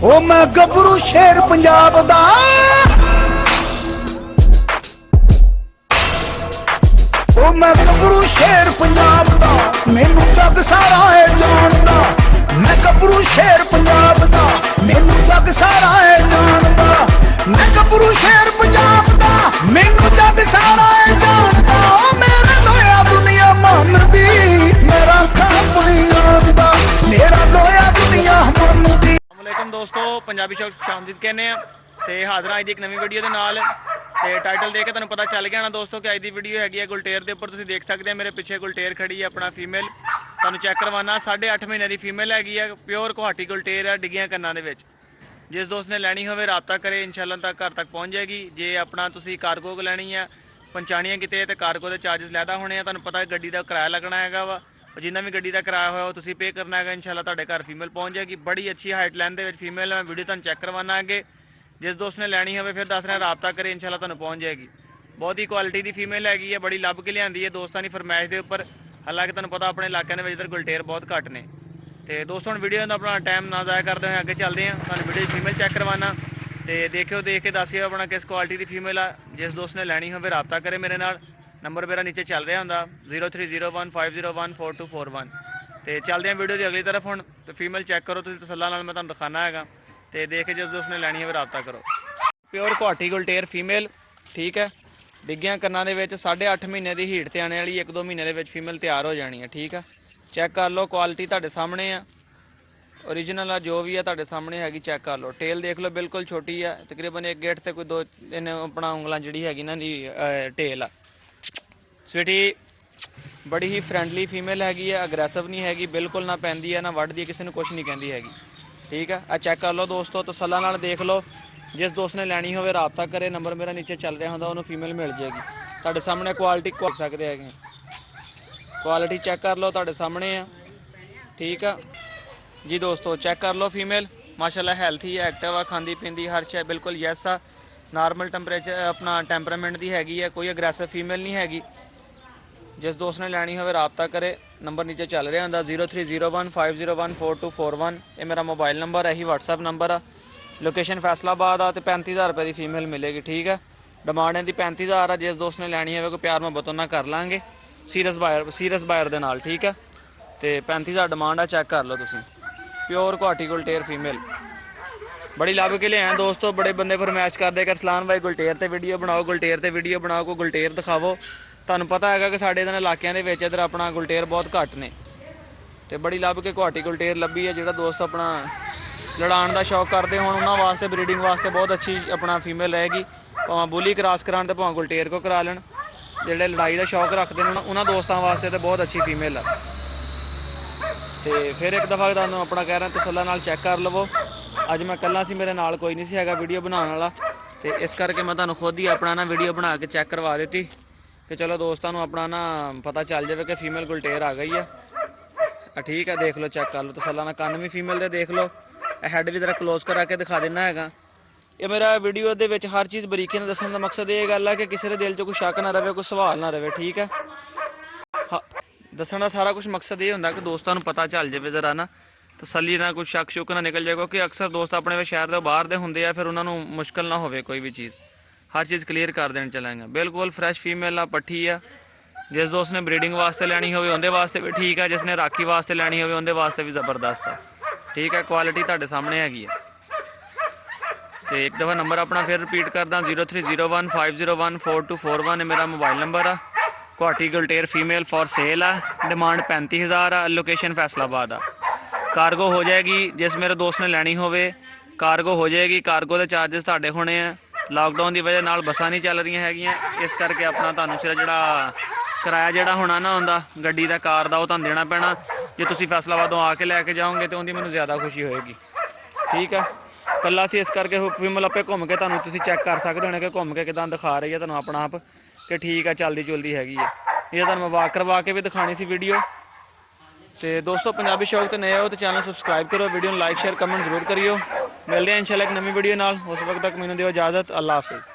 ओ मैं गबरू शेर पंजाब दा, ओ मैं गबरू शेर पंजाब दा, मैनू जग सारा है जानदा। मैं गबरू शेर पंजाब दा, मैनू जग सारा है जानदा। मैं गबरू शेर पंजाब दा, मैनू जग सारा है जानदा। मेरा लोया दुनिया मनदी, मेरा खापनी आंदा, मेरा लोया दुनिया मनदी। वालेकुम दोस्तों, पंजाबी शौक शामदीद कहने ते हाज़र अज की एक नवी वीडियो के नाल। ते टाइटल देख के तुहानूं पता चल गया ना दोस्तों कि अज की वीडियो हैगी है गुलटेर के उपर। तुसीं देख सकते हैं मेरे पिछे गुलटेर खड़ी है अपना फीमेल। तुहानूं चैक करवाना 8.5 महीने की फीमेल हैगी है, प्योर गुवाहाटी गुलटेर है, डिग्गियां कन्नां दे विच। जिस दोस्त ने लैनी होवे राबता करे, इंशाअल्लाह तक घर तक पहुँच जाएगी। जे अपना तुसीं कार्गो लैनी है पहुँचानी किते तो कार्गो के चार्जिस लैदा होने। तुहानूं पता गड्डी का किराया लगना है वा, जिन्ना भी गड्डी का किराया होया वो तुसीं पे करना है। इंशाअल्लाह तुहाडे घर फीमेल पहुँच जाएगी। बड़ी अच्छी हाइट लैंथ दे विच फीमेल है। मैं वीडियो तुहानूं चैक करवाना अगे। जिस दोस्त ने लैनी होवे फिर दस रहा राबता करे, इंशाअल्लाह तुहानूं पहुँच जाएगी। बहुत ही क्वालिटी की फीमेल हैगी है, बड़ी लभ के लियांदी है दोस्तों की फरमाइश के उपर। हालांकि तुहानूं पता अपने इलाके में इधर गुलटेर बहुत घट ने। तो दोस्तों वीडियो का अपना टाइम ना ज़ाया करते हुए अगे चलते हैं। तुहानूं वीडियो फीमेल चैक करवाना तो देखियो, देख के दसियो अपना किस क्वालिटी की फीमेल आ। जिस दोस्त ने लैनी होवे राबता करे मेरे नाल। नंबर मेरा नीचे चल रहा होंदा 0301501421। तो चलते हैं वीडियो की अगली तरफ हुण। तो फीमेल चैक करो, तुसीं तसल्ला नाल मैं तुहानूं दिखाना है। तो देख के जिस दोस्त ने लैनी होवे राबता करो। प्योर गुवाहाटी गुलटेर फीमेल, ठीक है। डिग्गियां कन्नां दे विच 8.5 महीने की हीट ते आने वाली, 1-2 महीने दे विच फीमेल तैयार हो जानी है, ठीक है। चैक कर लो, क्वालिटी तुहाडे सामने है, ओरिजिनल आ जो भी है तुहाडे सामने हैगी। चैक कर लो, टेल देख लो, बिल्कुल छोटी है, तकरीबन 1 गेट से कोई 2 अपना उंगलां जिहड़ी हैगी ना दी टेल आ। स्वीटी बड़ी ही फ्रेंडली फीमेल हैगी है, अग्रैसिव नहीं हैगी, बिल्कुल ना पैंदी है ना वढ़दी है, किसी ने कुछ नहीं कहती हैगी, ठीक है। आ चैक कर लो दोस्तों, तसल्ला नाल देख लो। जिस दोस्त ने लैनी होवे राबता करे, नंबर मेरा नीचे चल रहा होंदा, उन्होंने फीमेल मिल जाएगी। तुहाडे सामने क्वालिटी देख सकते हैं, क्वालिटी चैक कर लो, तुहाडे सामने है, ठीक है जी दोस्तों। चैक कर लो फीमेल, माशाल्लाह हेल्थी है, एक्टिव है, खांदी पींदी हर शे बिल्कुल यस आ। नॉर्मल टैंपरेचर अपना टैंपरामेंट की हैगी है, कोई अग्रैसिव फीमेल नहीं हैगी। जिस दोस्त ने लैनी होवे राबता करे, नंबर नीचे चल रहा होंदा 0301501421। ये मेरा मोबाइल नंबर है, ही व्हाट्सएप नंबर आ। लोकेशन फैसलाबाद आ। तो 35,000 रुपये की फीमेल मिलेगी, ठीक है। डिमांड इहदी 35,000 आ। जिस दोस्त ने लैनी होवे कोई प्यार मुहब्बत उन्हां कर लाँगे, सीरियस बायर दे नाल, ठीक है। तो 35,000 डिमांड आ। चैक कर लो तुसीं, प्योर गुवाहाटी गुलटेर फीमेल, बड़ी लभ के लिया दोस्तों। बड़े बंदे फरमाइश करते कि सलान भाई गुलटेर ते वीडियो बनाओ, गुलटेर ते वीडियो बनाओ, कोई गुलटेर दिखावो। तुहानूं पता है कि साढ़े इन्हां इलाकों के इधर अपना गुलटेर बहुत घट ने, तो बड़ी लभ के गुवाहाटी गुलटेर लभी है। जिहड़ा दोस्त अपना लड़ाण का शौक करते हो, उन्होंने वास्ते ब्रीडिंग वास्ते बहुत अच्छी अपना फीमेल रहेगी। भावें बुली क्रॉस कराने तो भावें गुलटेर को करा लें, जिहड़े लड़ाई का शौक रखते हैं उन्होंने दोस्तों वास्ते तो बहुत अच्छी फीमेल है। तो फिर एक दफ़ा तुहानूं अपना कह रहा तसल्ला नाल चैक कर लवो। अज मैं कल्ला सी, मेरे नाल कोई नहीं सी हैगा वीडियो बनाने वाला, तो इस करके मैं तुहानूं खुद ही अपना ना वीडियो बना के चैक करवा दी कि चलो दोस्तों अपना ना पता चल जाए कि फीमेल गुलटेर आ गई है, ठीक है। देख लो, चैक कर लो तसल्ला नाल, कान भी फीमेल दे देख लो, हैड भी जरा क्लोज करा के दिखा देना है। ये मेरा वीडियो दे विच हर चीज़ बरीकी नाल दस्सण दा मकसद ये गल है कि किसी के दिल 'च कोई शक ना रहे, कोई सवाल ना रहे, ठीक है। दस्सण दा सारा कुछ मकसद ये होंदा कि दोस्तों पता चल जाए, जरा ना तसल्ली ना कुछ शक शुक ना निकल जाए, क्योंकि अक्सर दोस्त अपने शहर के बाहर दे होंदे आ, फिर उन्होंने मुश्किल ना होवे कोई भी चीज़, हर चीज़ क्लीयर कर देन चलेंगे। बिल्कुल फ्रैश फीमेल आ, पट्ठी आ। जिस दोस्त ने ब्रीडिंग वास्ते लैनी होवे उहदे वास्ते भी ठीक है, जिसने राखी वास्ते लैनी होवे उहदे वास्ते भी ज़बरदस्त है, ठीक है। क्वालिटी तुहाडे सामने हैगी है। तो एक दफ़ा नंबर अपना फिर रिपीट करदा 0301501421 मेरा मोबाइल नंबर आ। गुवाहाटी गुलटेर फीमेल फॉर सेल है, डिमांड 35,000 आ। लोकेशन फैसलाबाद आ। कार्गो हो जाएगी, जिस मेरे दोस्त ने लैनी होवे कार्गो हो जाएगी। कार्गो के चार्जिस तुहाडे होने हैं, लॉकडाउन की वजह नाल बसां नहीं चल रही हैगियां, इस करके अपना तुहानूं सिर्फ जिहड़ा किराया जिहड़ा होना ना हुंदा गड्डी दा कार दा, वो तुहानूं देना पैना। जे तुसीं फैसलाबादों आके लैके जाओगे तो उहदी मैनूं ज़्यादा खुशी होएगी, ठीक है। कल्ला सी इस करके फीमेल आपे घूम के तुहानूं तुसीं चैक कर सकते हो कि घूम के किदां दिखा रही है तुहानूं अपना आप कि ठीक है, चलदी चुलदी हैगी है। ये तुहानूं वाक करवा के भी दिखानी सी वीडियो। तो दोस्तों पंजाबी शौक तो नए हो तो चैनल सबसक्राइब करो, वीडियो लाइक शेयर कमेंट जरूर करियो। मिलते हैं इंशाल्लाह एक नवी वीडियो नाल। उस वक्त तक मैनूं दिओ इजाज़त, अल्लाह हाफिज़।